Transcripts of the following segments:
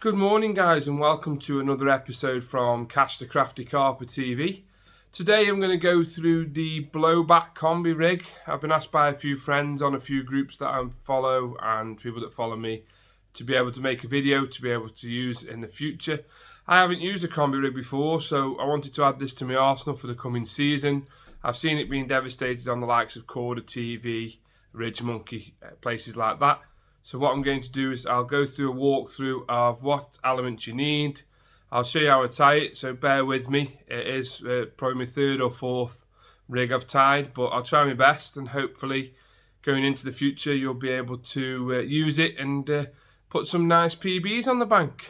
Good morning guys and welcome to another episode from Cash the Crafty Carper TV. Today I'm going to go through the blowback combi rig. I've been asked by a few friends on a few groups that I follow and people that follow me to be able to make a video to be able to use in the future. I haven't used a combi rig before, so I wanted to add this to my arsenal for the coming season. I've seen it being devastated on the likes of Corda TV, Ridge Monkey, places like that. So what I'm going to do is I'll go through a walkthrough of what elements you need. I'll show you how to tie it, so bear with me. It is probably my third or fourth rig I've tied, but I'll try my best and hopefully going into the future you'll be able to use it and put some nice PBs on the bank.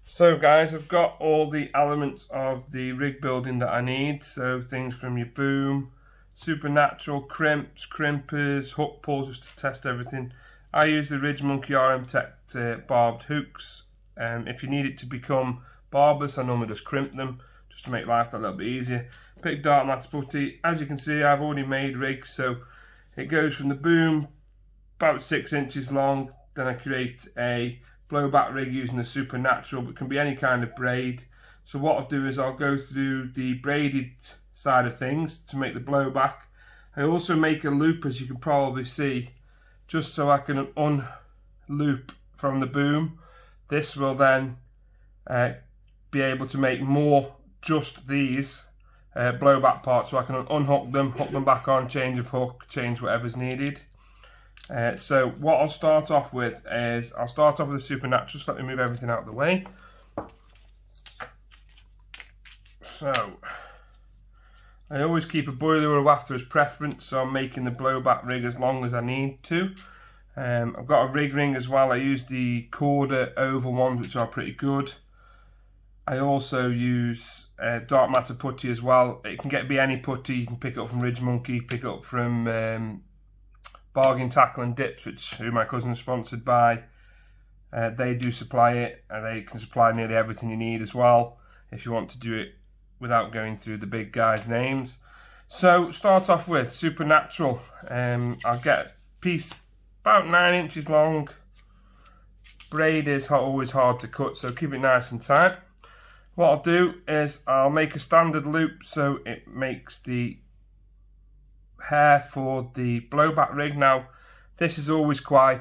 So guys, I've got all the elements of the rig building that I need. So things from your boom, supernatural, crimps, crimpers, hook pulls, just to test everything. I use the Ridge Monkey RM Tech barbed hooks. If you need it to become barbless, I normally just crimp them just to make life a little bit easier. Pick dark matte putty. As you can see, I've already made rigs, so it goes from the boom about 6 inches long. Then I create a blowback rig using the supernatural, but it can be any kind of braid. So what I'll do is I'll go through the braided side of things to make the blowback. I also make a loop, as you can probably see, just so I can unloop from the boom. This will then be able to make more just these blowback parts, so I can unhook them, hook them back on, change of hook, change whatever's needed. So what I'll start off with is, I'll start off with the supernatural, so let me move everything out of the way. So I always keep a boiler or a wafter as preference, so I'm making the blowback rig as long as I need to. I've got a rig ring as well. I use the Corda oval ones, which are pretty good. I also use dark matter putty as well. It can be any putty. You can pick it up from Ridge Monkey, pick it up from Bargain Tackle and Dips, who my cousin is sponsored by. They do supply it, and they can supply nearly everything you need as well if you want to do it without going through the big guys' names. So start off with supernatural. I'll get a piece about 9 inches long. Braid is always hard to cut, so keep it nice and tight. What I'll do is I'll make a standard loop so it makes the hair for the blowback rig. Now this is always quite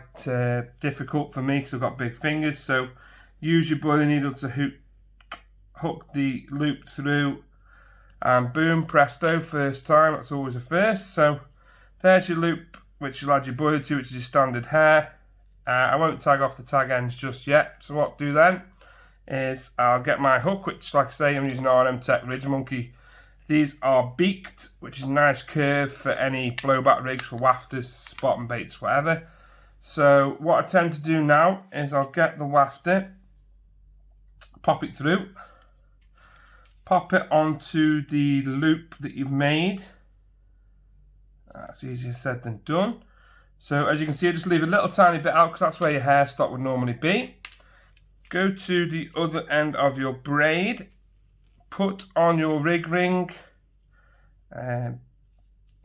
difficult for me because I've got big fingers, so use your boiler needle to hook the loop through, and boom, presto, first time. That's always a first. So there's your loop, which you'll add your boiler to, which is your standard hair. I won't tag off the tag ends just yet. So what I'll do then is I'll get my hook, which, like I say, I'm using RM Tech Ridge Monkey. These are beaked, which is a nice curve for any blowback rigs, for wafters, bottom baits, whatever. So what I tend to do now is I'll get the wafter, pop it through, pop it onto the loop that you've made. That's easier said than done. So as you can see, I just leave a little tiny bit out because that's where your hair stock would normally be. Go to the other end of your braid, put on your rig ring. Here,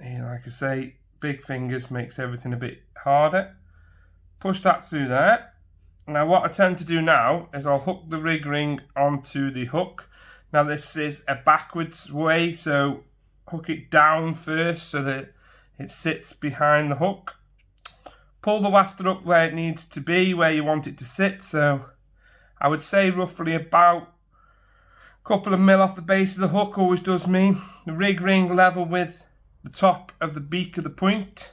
like I say, big fingers makes everything a bit harder. Push that through there. Now what I tend to do now is I'll hook the rig ring onto the hook. Now this is a backwards way, so hook it down first so that it sits behind the hook. Pull the wafter up where it needs to be, where you want it to sit. So I would say roughly about a couple of mil off the base of the hook always does me. The rig ring level with the top of the beak of the point.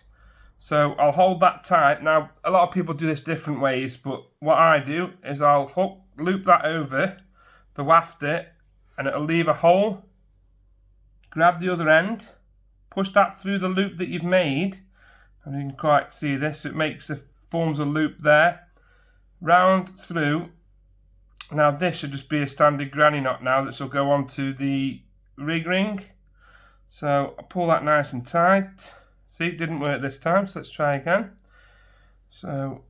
So I'll hold that tight. Now a lot of people do this different ways, but what I do is I'll loop that over the wafter, and it'll leave a hole. Grab the other end, push that through the loop that you've made, and you can quite see this. It forms a loop there, round through. Now this should just be a standard granny knot now. This will go onto the rig ring. So I'll pull that nice and tight. See, it didn't work this time, so let's try again. So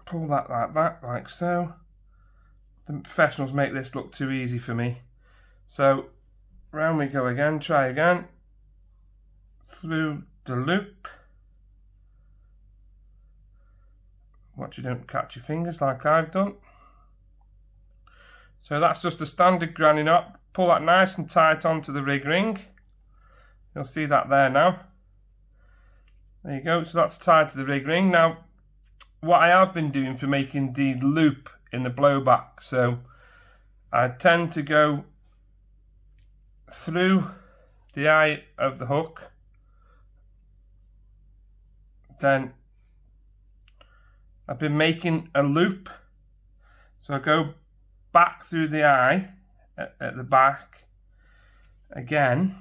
pull that like that, like so. The professionals make this look too easy for me. So round we go again, try again. Through the loop. watch you don't catch your fingers like I've done. So that's just a standard granny knot. Pull that nice and tight onto the rig ring. You'll see that there now. There you go, so that's tied to the rig ring. Now, what I have been doing for making the loop in the blowback, so I tend to go through the eye of the hook, then I've been making a loop, so I go back through the eye at the back again.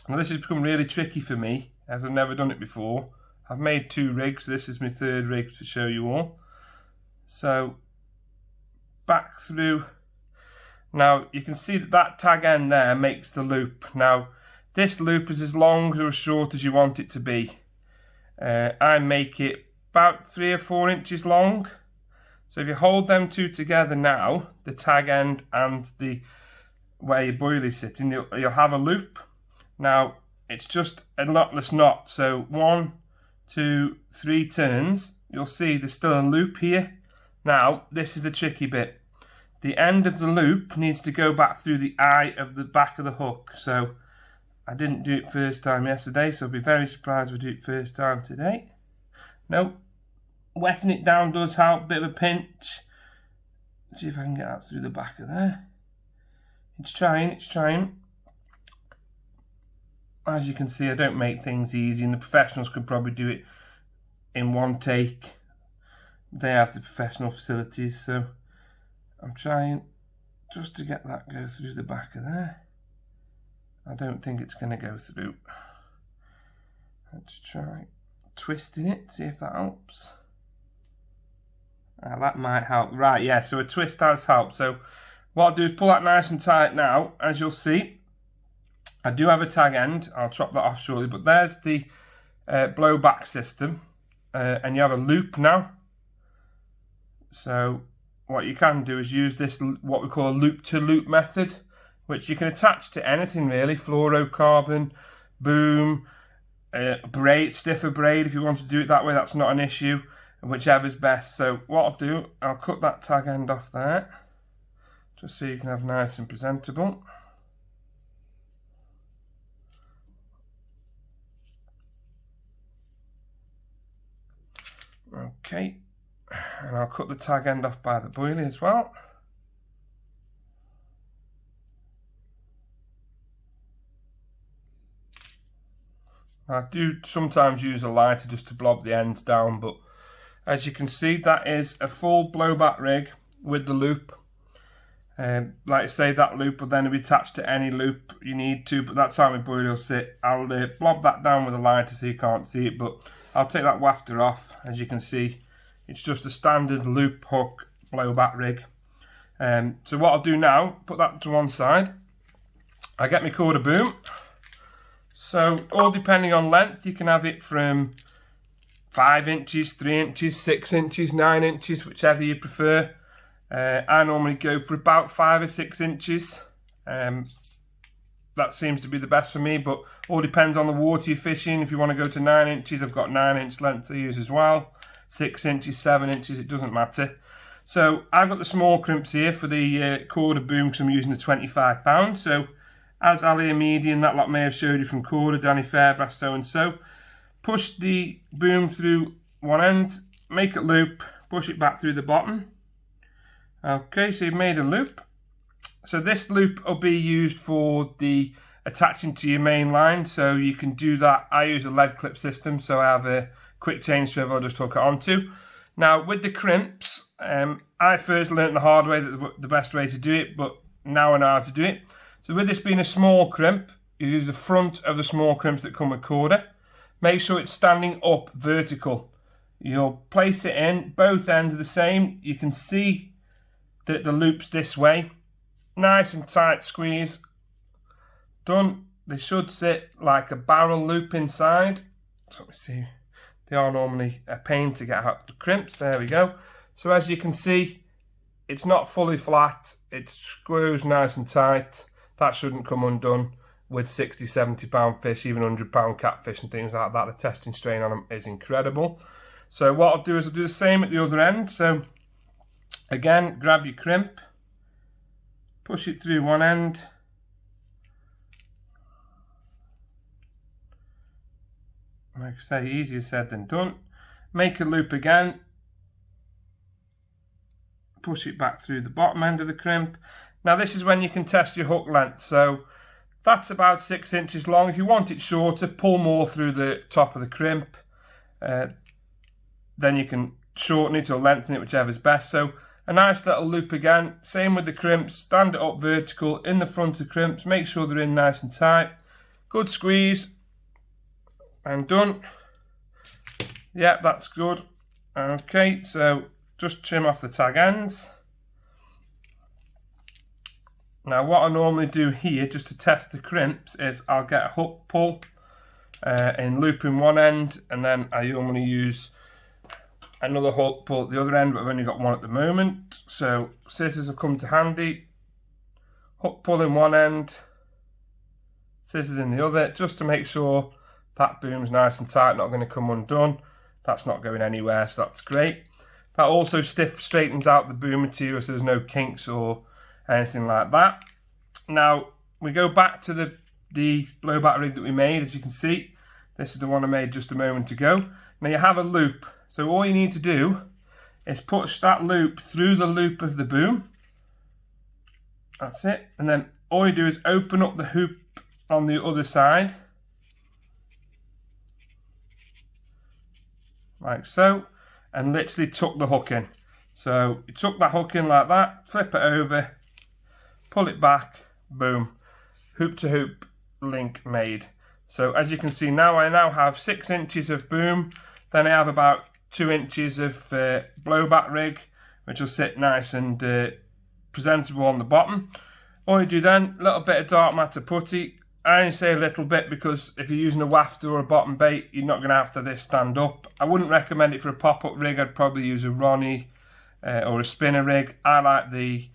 Now this has become really tricky for me as I've never done it before. I've made 2 rigs, this is my 3rd rig to show you all. So back through. Now you can see that that tag end there makes the loop. Now this loop is as long or as short as you want it to be. I make it about 3 or 4 inches long. So if you hold them 2 together now, the tag end and the where your boiler's sitting, you'll have a loop. Now it's just a knotless knot, so 1, 2, 3 turns, you'll see there's still a loop here. Now this is the tricky bit. The end of the loop needs to go back through the eye of the back of the hook. So I didn't do it first time yesterday, so I'll be very surprised if I do it first time today. Nope. Wetting it down does help, bit of a pinch. Let's see if I can get that through the back of there. It's trying, it's trying. As you can see, I don't make things easy, and the professionals could probably do it in 1 take. They have the professional facilities, so I'm trying just to get that go through the back of there. I don't think it's going to go through. Let's try twisting it, see if that helps. That might help. Right, yeah, so a twist has helped. So what I'll do is pull that nice and tight now. As you'll see, I do have a tag end. I'll chop that off shortly, but there's the blowback system. And you have a loop now. So what you can do is use this, what we call a loop-to-loop method, which you can attach to anything really, fluorocarbon, boom, braid, stiffer braid. If you want to do it that way, that's not an issue, whichever's best. So what I'll do, I'll cut that tag end off there, just so you can have nice and presentable. Okay, and I'll cut the tag end off by the boilie as well. I do sometimes use a lighter just to blob the ends down, but as you can see, that is a full blowback rig with the loop. Like I say, that loop will then be attached to any loop you need to, but that's how my boiler will sit. I'll blob that down with a lighter so you can't see it, but I'll take that wafter off. As you can see, it's just a standard loop hook blowback rig. So what I'll do now, put that to one side. I get my quarter boom. So all depending on length, you can have it from 5 inches, 3 inches, 6 inches, 9 inches, whichever you prefer. I normally go for about 5 or 6 inches. That seems to be the best for me, but all depends on the water you're fishing. If you want to go to 9 inches, I've got 9-inch length to use as well. 6 inches, 7 inches, it doesn't matter. So I've got the small crimps here for the quarter boom because I'm using the 25 pound. So as Ali Median, that lot may have showed you from quarter, Danny Fairbrass, so and so. Push the boom through one end, make it loop, push it back through the bottom. Okay, so you've made a loop. So this loop will be used for the attaching to your main line. So you can do that. I use a lead clip system, so I have a quick chain swivel I'll just hook it onto. Now with the crimps, I first learnt the hard way that the best way to do it, but now I know how to do it. So with this being a small crimp, you use the front of the small crimps that come with quarter. Make sure it's standing up vertical. You'll place it in, both ends are the same. You can see that the loop's this way. Nice and tight squeeze. Done. They should sit like a barrel loop inside. So let me see. They are normally a pain to get out the crimps. There we go. So as you can see, it's not fully flat. It screws nice and tight. That shouldn't come undone with 60, 70 pound fish, even 100 pound catfish and things like that. The testing strain on them is incredible. So what I'll do is I'll do the same at the other end. So again, grab your crimp, push it through one end, like I say, easier said than done. Make a loop again, push it back through the bottom end of the crimp. Now this is when you can test your hook length. So that's about 6 inches long. If you want it shorter, pull more through the top of the crimp. Then you can shorten it or lengthen it, whichever's best. So a nice little loop again. Same with the crimps. Stand it up vertical in the front of the crimps. Make sure they're in nice and tight. Good squeeze. And done. Yeah, that's good. Okay, so just trim off the tag ends. Now what I normally do here, just to test the crimps, is I'll get a hook pull in looping one end, and then I normally use another hook pull at the other end, but I've only got one at the moment. So scissors will come to handy. Hook pull in one end, scissors in the other, just to make sure that boom's nice and tight, not going to come undone. That's not going anywhere, so that's great. That also straightens out the boom material, so there's no kinks or anything like that. Now we go back to the blowback rig that we made. As you can see, this is the one I made just a moment ago. Now you have a loop, so all you need to do is push that loop through the loop of the boom. That's it. And then all you do is open up the hoop on the other side, like so, and literally tuck the hook in. So you tuck that hook in like that, flip it over, pull it back, boom, hoop to hoop link made. So as you can see now, I now have 6 inches of boom, then I have about 2 inches of blowback rig, which will sit nice and presentable on the bottom. All you do then, a little bit of dark matter putty. I only say a little bit because if you're using a wafter or a bottom bait, you're not going to have to this stand up. I wouldn't recommend it for a pop-up rig. I'd probably use a Ronnie or a spinner rig. I like the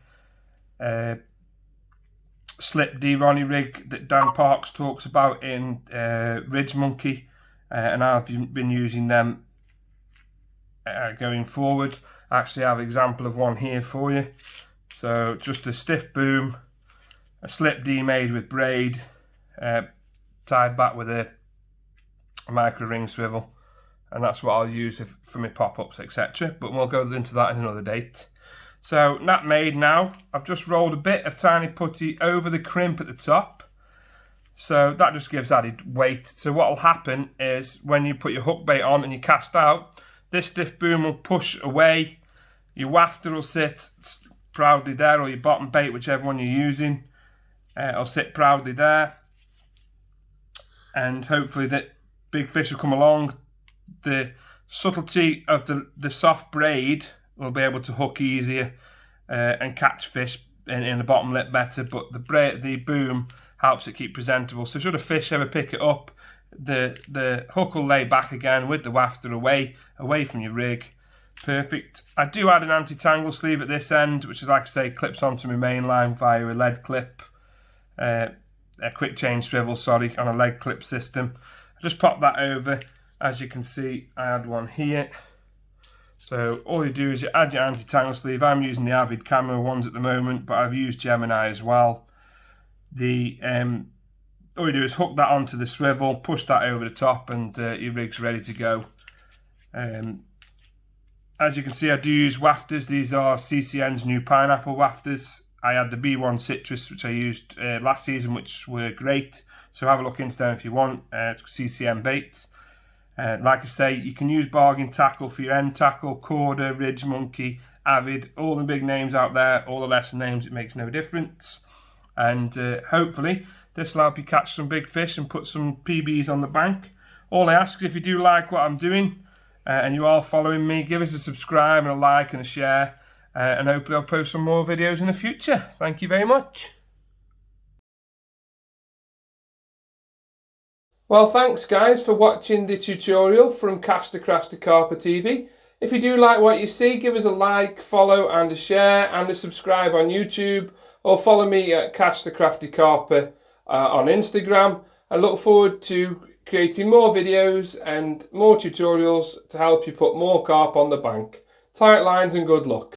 Slip D Ronnie rig that Dan Parks talks about in Ridge Monkey, and I've been using them going forward. Actually, I have an example of one here for you. So just a stiff boom, a Slip D made with braid, tied back with a micro ring swivel, and that's what I'll use for my pop-ups, etc. But we'll go into that in another date. So that made now, I've just rolled a bit of tiny putty over the crimp at the top, so that just gives added weight. So what will happen is when you put your hook bait on and you cast out, this stiff boom will push away, your wafter will sit proudly there, or your bottom bait, whichever one you're using, will sit proudly there, and hopefully that big fish will come along. The subtlety of the soft braid will be able to hook easier and catch fish in the bottom lip better, but the boom helps it keep presentable. So should a fish ever pick it up, the hook will lay back again with the wafter away from your rig. Perfect. I do add an anti-tangle sleeve at this end, which is, like I say, clips onto my main line via a lead clip, a quick change swivel, sorry, on a lead clip system. I just pop that over. As you can see, I had one here. So all you do is you add your anti-tangle sleeve. I'm using the Avid camera ones at the moment, but I've used Gemini as well. All you do is hook that onto the swivel, push that over the top, and your rig's ready to go. As you can see, I do use wafters. These are CCN's new pineapple wafters. I had the B1 Citrus, which I used last season, which were great. So have a look into them if you want. CCN baits. Like I say, you can use bargain tackle for your end tackle, Corda, Ridge Monkey, Avid, all the big names out there, all the lesser names, it makes no difference. And hopefully this will help you catch some big fish and put some PBs on the bank. All I ask is, if you do like what I'm doing and you are following me, give us a subscribe and a like and a share, and hopefully I'll post some more videos in the future. Thank you very much. Well, thanks guys for watching the tutorial from Cast the Crafty Carper TV. If you do like what you see, give us a like, follow and a share and a subscribe on YouTube, or follow me at Cast the Crafty Carper on Instagram. I look forward to creating more videos and more tutorials to help you put more carp on the bank. Tight lines and good luck.